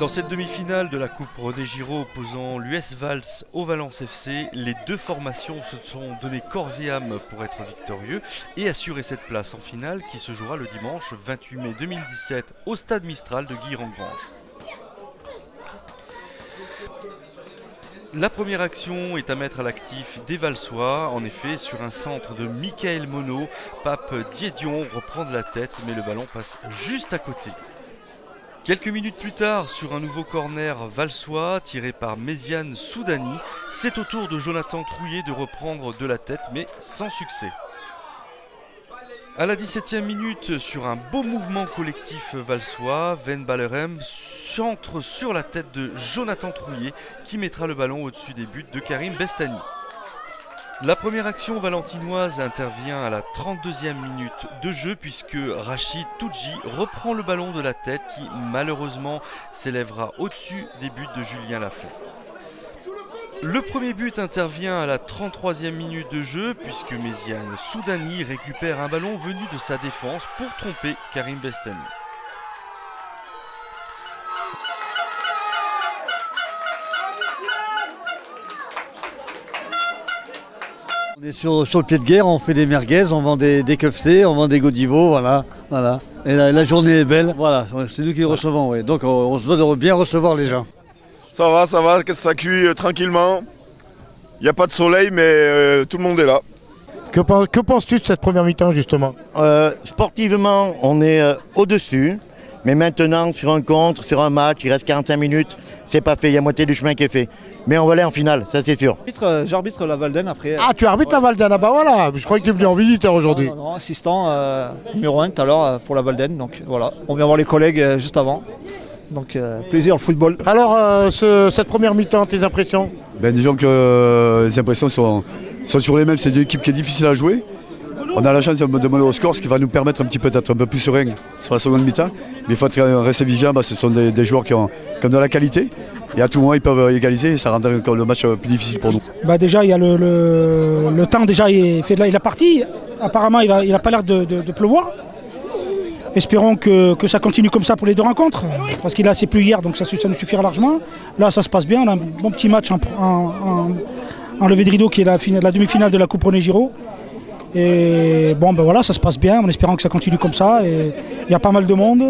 cette demi-finale de la Coupe René Giraud opposant l'US Vals au Valence FC, les deux formations se sont donné corps et âme pour être victorieux et assurer cette place en finale qui se jouera le dimanche 28 mai 2017 au Stade Mistral de Guilherand-Granges. La première action est à mettre à l'actif des Valsois. En effet, sur un centre de Michael Monod, Pape Diedion reprend de la tête, mais le ballon passe juste à côté. Quelques minutes plus tard, sur un nouveau corner valsois tiré par Méziane Soudani, c'est au tour de Jonathan Trouillet de reprendre de la tête, mais sans succès. À la 17e minute, sur un beau mouvement collectif valsois, Van Ballerem centre sur la tête de Jonathan Trouillet qui mettra le ballon au-dessus des buts de Karim Bestani. La première action valentinoise intervient à la 32e minute de jeu puisque Rachid Toudji reprend le ballon de la tête qui malheureusement s'élèvera au-dessus des buts de Julien Lafont. Le premier but intervient à la 33e minute de jeu puisque Méziane Soudani récupère un ballon venu de sa défense pour tromper Karim Bestani. On est sur le pied de guerre, on fait des merguez, on vend des KFC, on vend des Godivo, voilà. Et la journée est belle, voilà, c'est nous qui recevons, oui. Donc on se doit de bien recevoir les gens. Ça va, ça cuit tranquillement. Il n'y a pas de soleil, mais tout le monde est là. Que penses-tu de cette première mi-temps, justement? Sportivement, on est au-dessus. Mais maintenant, sur un contre, sur un match, il reste 45 minutes, c'est pas fait, il y a moitié du chemin qui est fait. Mais on va aller en finale, ça c'est sûr. J'arbitre la Valden après. Ah, tu arbitres la Valden, ah bah voilà, je croyais que tu es venu en visiteur aujourd'hui. Non, assistant numéro 1 tout à l'heure pour la Valden, donc voilà. On vient voir les collègues juste avant. Donc plaisir le football. Alors, cette première mi-temps, tes impressions? Disons que les impressions sont sur les mêmes, c'est une équipe qui est difficile à jouer. On a la chance de mener au score, ce qui va nous permettre d'être un peu plus serein sur la seconde mi-temps. Mais il faut rester vigilant, ce sont des joueurs qui ont de la qualité. Et à tout moment, ils peuvent égaliser et ça rend encore le match plus difficile pour nous. Déjà, il y a le temps, déjà, il est parti. Apparemment, il n'a pas l'air de pleuvoir. Espérons que ça continue comme ça pour les deux rencontres. Parce qu'il a assez plu hier, donc ça nous suffira largement. Là, ça se passe bien. On a un bon petit match en levée de rideau qui est la demi-finale de la Coupe René Giraud. Et bon, voilà, ça se passe bien, en espérant que ça continue comme ça. Et il y a pas mal de monde.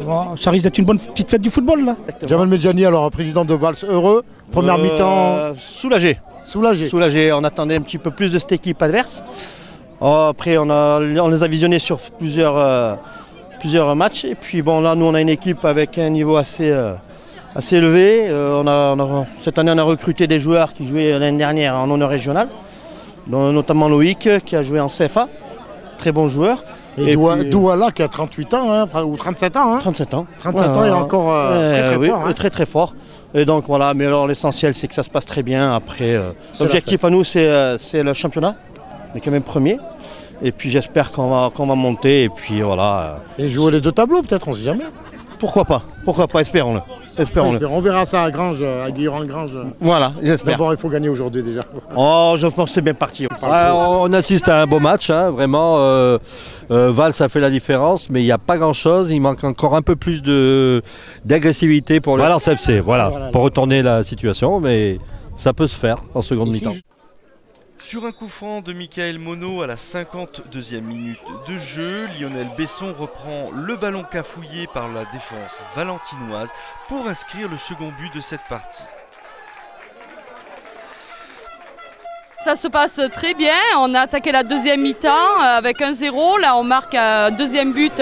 Voilà, ça risque d'être une bonne petite fête du football là. Jamal Medjani, alors président de Vals, heureux. Première mi-temps. Soulagé. Soulagé. On attendait un petit peu plus de cette équipe adverse. Après, on les a visionnés sur plusieurs matchs. Et puis bon, là, nous, on a une équipe avec un niveau assez élevé. Cette année, on a recruté des joueurs qui jouaient l'année dernière en honneur régional. Notamment Loïc qui a joué en CFA, très bon joueur. Et Douala qui a 38 ans, ou 37 ans. 37 ans. 37 ans et encore très fort. Très fort. Et donc voilà, mais alors l'essentiel c'est que ça se passe très bien. Après, l'objectif à nous c'est le championnat, on est quand même premier. Et puis j'espère qu'on va monter et puis voilà. Et jouer les deux tableaux peut-être, on ne sait jamais. Pourquoi pas, espérons-le. On verra ça à Granges, à Guilherand-Granges. Voilà, j'espère. D'abord, il faut gagner aujourd'hui déjà. Je pense que c'est bien parti. On assiste à un beau match, vraiment. Vals a fait la différence, mais il n'y a pas grand-chose. Il manque encore un peu plus d'agressivité pour le Valence FC, pour retourner la situation, mais ça peut se faire en seconde mi-temps. Sur un coup franc de Michael Monod à la 52e minute de jeu, Lionel Besson reprend le ballon cafouillé par la défense valentinoise pour inscrire le second but de cette partie. Ça se passe très bien, on a attaqué la deuxième mi-temps avec 1-0, là on marque un deuxième but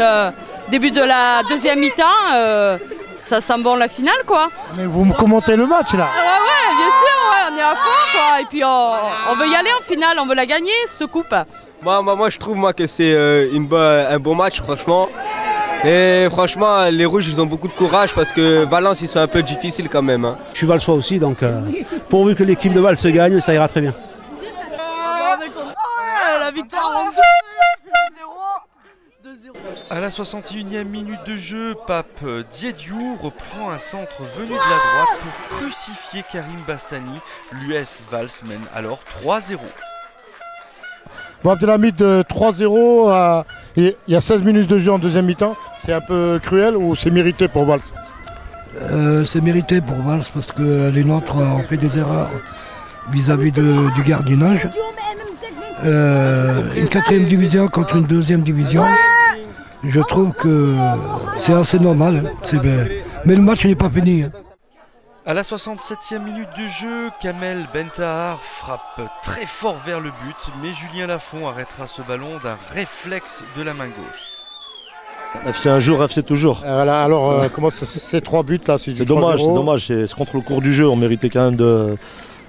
début de la deuxième mi-temps. Ça sent bon la finale quoi. Mais vous me commentez le match là? Ouais, bien sûr, on est à fond quoi. Et puis on veut y aller en finale, on veut la gagner cette coupe. Moi je trouve que c'est un bon match franchement. Et franchement les rouges ils ont beaucoup de courage parce que Valence ils sont un peu difficiles quand même. Je suis valsois aussi donc pourvu que l'équipe de Val se gagne ça ira très bien. On est content, la victoire. À la 61e minute de jeu, Pape Diediou reprend un centre venu de la droite pour crucifier Karim Bestani. L'US Vals mène alors 3-0. Bon, Abdelhamid, 3-0, il y a 16 minutes de jeu en deuxième mi-temps. C'est un peu cruel ou c'est mérité pour Vals? C'est mérité pour Vals parce que les nôtres ont fait des erreurs vis-à-vis du gardiennage. Une 4e division contre une 2e division, je trouve que c'est assez normal. Mais le match n'est pas fini. À la 67e minute de jeu, Kamel Bentahar frappe très fort vers le but, mais Julien Lafont arrêtera ce ballon d'un réflexe de la main gauche. FC un jour, FC toujours. Voilà, alors, comment ces 3 buts là? C'est dommage, c'est contre le cours du jeu. On méritait quand même de.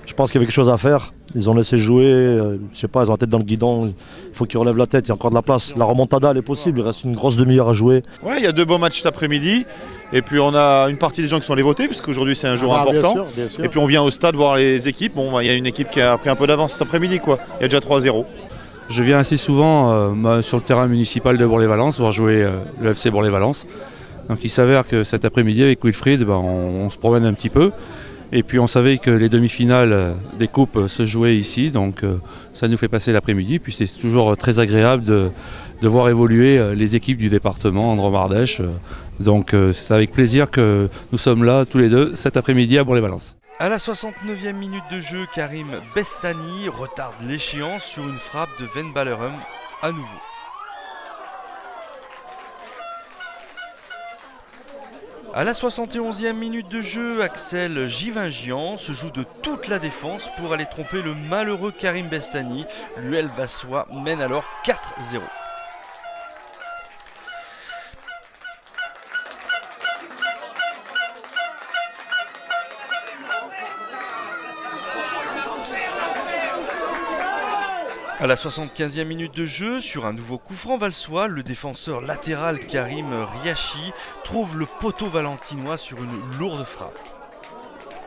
Je pense qu'il y avait quelque chose à faire. Ils ont laissé jouer, je sais pas, ils ont la tête dans le guidon. Il faut qu'ils relèvent la tête, il y a encore de la place. La remontada, elle est possible, il reste une grosse demi-heure à jouer. Ouais, il y a 2 bons matchs cet après-midi. Et puis on a une partie des gens qui sont allés voter, puisqu'aujourd'hui c'est un jour important. Bien sûr. Et puis on vient au stade voir les équipes. Bon, il y a une équipe qui a pris un peu d'avance cet après-midi, quoi. Il y a déjà 3-0. Je viens assez souvent sur le terrain municipal de Bourg-les-Valences voir jouer le FC Bourg-les-Valences. Donc il s'avère que cet après-midi avec Wilfried, on se promène un petit peu. Et puis on savait que les demi-finales des coupes se jouaient ici, donc ça nous fait passer l'après-midi. Puis c'est toujours très agréable de voir évoluer les équipes du département Andron-Ardèche. Donc c'est avec plaisir que nous sommes là tous les deux cet après-midi à Bourg-les-Valences. À la 69e minute de jeu, Karim Bestani retarde l'échéance sur une frappe de Van Ballerum à nouveau. À la 71e minute de jeu, Axel Givingian se joue de toute la défense pour aller tromper le malheureux Karim Bestani. L'UL Vassois mène alors 4-0. À la 75e minute de jeu, sur un nouveau coup franc valsois, le défenseur latéral Karim Riachi trouve le poteau valentinois sur une lourde frappe.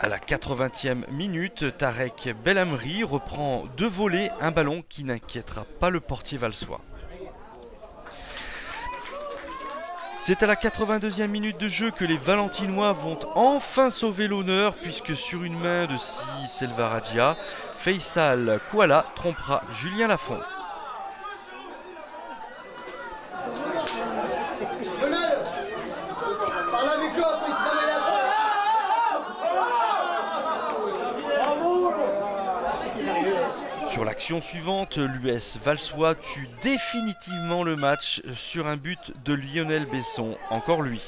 À la 80e minute, Tarek Belhamri reprend de voler un ballon qui n'inquiétera pas le portier valsois. C'est à la 82e minute de jeu que les Valentinois vont enfin sauver l'honneur puisque sur une main de Si Selvaradja, Faisal Kouala trompera Julien Lafont. Sur l'action suivante, l'US Valsois tue définitivement le match sur un but de Lionel Besson, encore lui.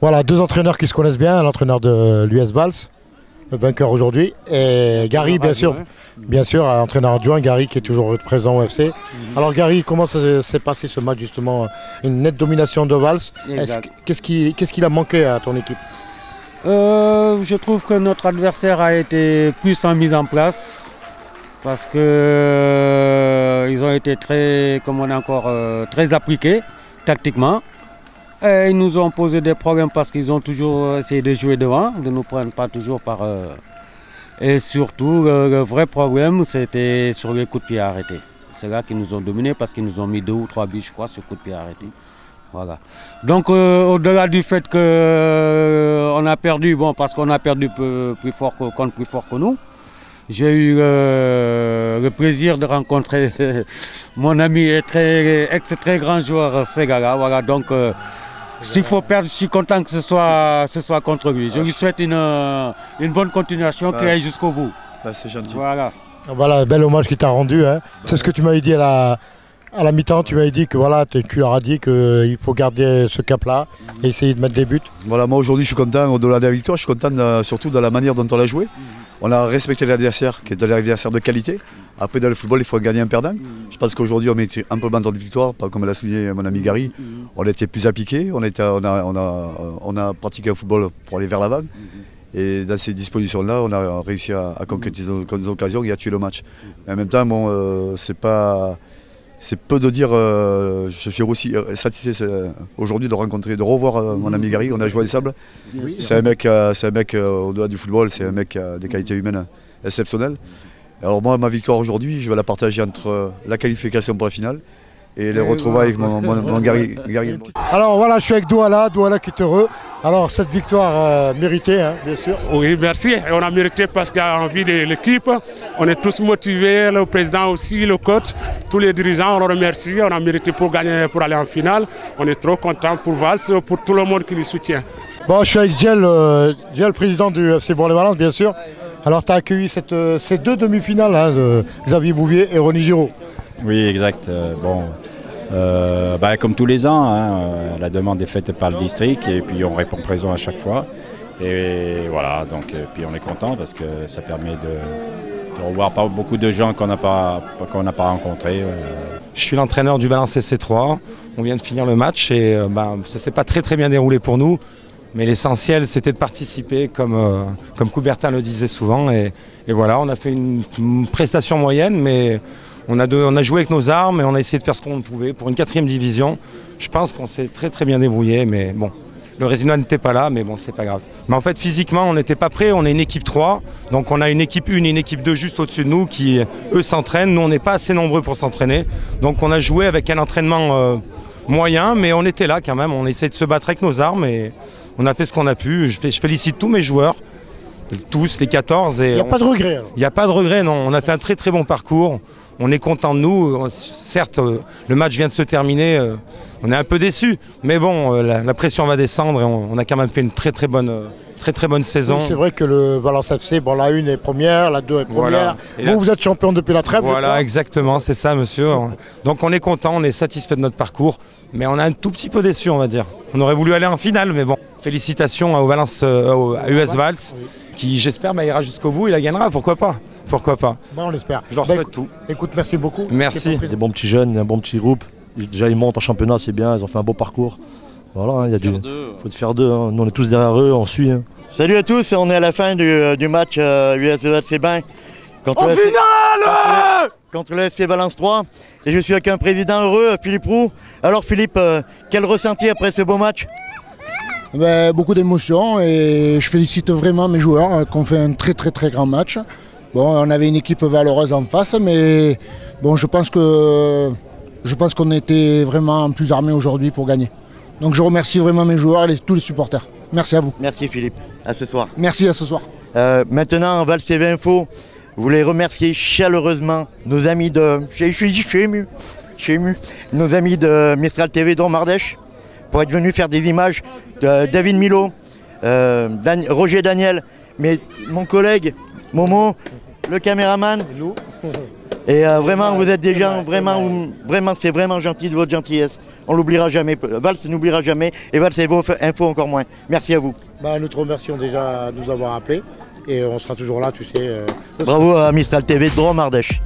Voilà, 2 entraîneurs qui se connaissent bien, l'entraîneur de l'US Vals, le vainqueur aujourd'hui, et Gary, bien sûr, entraîneur adjoint, Gary qui est toujours présent au FC. Alors Gary, comment s'est passé ce match justement? Une nette domination de Vals. Qu'est-ce qu'il a manqué à ton équipe? Je trouve que notre adversaire a été plus en mise en place parce que ils ont été très appliqués tactiquement. Et ils nous ont posé des problèmes parce qu'ils ont toujours essayé de jouer devant, de ne nous prendre pas toujours par... Et surtout, le vrai problème, c'était sur les coups de pied arrêtés. C'est là qu'ils nous ont dominés parce qu'ils nous ont mis 2 ou 3 buts, je crois, sur coups de pied arrêtés. Voilà. Donc, au-delà du fait qu'on a perdu, bon, parce qu'on a perdu plus fort que nous, j'ai eu le plaisir de rencontrer mon ami et très grand joueur, ce gars-là. Voilà, donc... s'il faut perdre, je suis content que ce soit contre lui. Je lui souhaite une bonne continuation qui aille jusqu'au bout. C'est gentil. Voilà, bel hommage qu'il t'a rendu. Hein. C'est ce que tu m'avais dit à la mi-temps. Tu m'avais dit que voilà, tu leur as dit qu'il faut garder ce cap-là et essayer de mettre des buts. Voilà, moi aujourd'hui je suis content, au-delà de la victoire, je suis content surtout de la manière dont on l'a joué. On a respecté l'adversaire, qui est de l'adversaire de qualité. Après, dans le football, il faut gagner un perdant. Je pense qu'aujourd'hui, on était un peu dans de victoire, comme l'a souligné mon ami Gary. On était plus appliqués, on a pratiqué un football pour aller vers l'avant. Et dans ces dispositions-là, on a réussi à concrétiser nos occasions et à tuer le match. Mais en même temps, bon, c'est peu de dire, je suis aussi satisfait aujourd'hui de revoir mon ami Gary. On a joué ensemble. C'est un mec au-delà du football, c'est un mec qui a des qualités humaines exceptionnelles. Alors moi, ma victoire aujourd'hui, je vais la partager entre la qualification pour la finale et les retrouvailles avec mon Gary. Alors voilà, je suis avec Douala qui est heureux. Alors cette victoire méritée, hein, bien sûr. Oui, merci. Et on a mérité parce qu'il y a envie de l'équipe. On est tous motivés, le président aussi, le coach, tous les dirigeants, on le remercie. On a mérité pour gagner, pour aller en finale. On est trop content pour Vals, pour tout le monde qui nous soutient. Bon, je suis avec Djel, président du FC Bourg-les-Valences, bien sûr. Alors tu as accueilli ces deux demi-finales hein, de Xavier Bouvier et Ronny Giraud. Oui, exact. Comme tous les ans, hein, la demande est faite par le district et puis on répond présent à chaque fois. Et voilà, donc puis on est content parce que ça permet de revoir pas beaucoup de gens qu'on n'a pas rencontrés. Je suis l'entraîneur du Valence FC3. On vient de finir le match et ça ne s'est pas très bien déroulé pour nous. Mais l'essentiel, c'était de participer, comme Coubertin le disait souvent. Et voilà, on a fait une prestation moyenne, mais on a joué avec nos armes et on a essayé de faire ce qu'on pouvait. Pour une 4e division, je pense qu'on s'est très bien débrouillé. Mais bon, le résultat n'était pas là, mais bon, c'est pas grave. Mais en fait, physiquement, on n'était pas prêts. On est une équipe 3, donc on a une équipe 1 et une équipe 2 juste au-dessus de nous qui, eux, s'entraînent. Nous, on n'est pas assez nombreux pour s'entraîner. Donc on a joué avec un entraînement moyen, mais on était là quand même. On essayait de se battre avec nos armes et on a fait ce qu'on a pu. Je félicite tous mes joueurs, tous les 14. Il n'y a pas de regret alors. Il n'y a pas de regret, non. On a fait un très bon parcours. On est content de nous. Certes, le match vient de se terminer. On est un peu déçus. Mais bon, la pression va descendre et on a quand même fait une très bonne saison. Oui, c'est vrai que le Valence FC, la 1 est première, la 2 est première. Voilà. Vous êtes champion depuis la trêve. Voilà, exactement, c'est ça, monsieur. Donc on est content, on est satisfait de notre parcours. Mais on est un tout petit peu déçus, on va dire. On aurait voulu aller en finale, mais bon. Félicitations au Valence, à US Vals, qui j'espère ira jusqu'au bout, il la gagnera, pourquoi pas. On l'espère. Je leur souhaite tout. Écoute, merci beaucoup. Merci. Des bons petits jeunes, un bon petit groupe. Déjà ils montent en championnat, c'est bien, ils ont fait un beau parcours. Voilà, il faut faire deux. Hein. Nous on est tous derrière eux, on suit. Hein. Salut à tous, on est à la fin du match US FC Bain contre le FC Valence 3. Et je suis avec un président heureux, Philippe Roux. Alors Philippe, quel ressenti après ce beau match? Beaucoup d'émotions et je félicite vraiment mes joueurs qui ont fait un très grand match. Bon, on avait une équipe valeureuse en face, mais bon, je pense qu'on était vraiment plus armés aujourd'hui pour gagner. Donc je remercie vraiment mes joueurs et tous les supporters. Merci à vous. Merci Philippe, à ce soir. Merci, à ce soir. Maintenant, Vals TV Info, vous voulez remercier chaleureusement nos amis de... Je suis ému. Nos amis de Mistral TV Dromardèche pour être venus faire des images de David Milo, Roger Daniel, mais mon collègue Momo, le caméraman. Et vraiment, vous êtes des gens, vraiment, c'est vraiment gentil de votre gentillesse. On l'oubliera jamais, Vals n'oubliera jamais, et Vals Info encore moins. Merci à vous. Nous te remercions déjà de nous avoir appelés, et on sera toujours là, tu sais. Bravo à Mistral TV Dromardèche.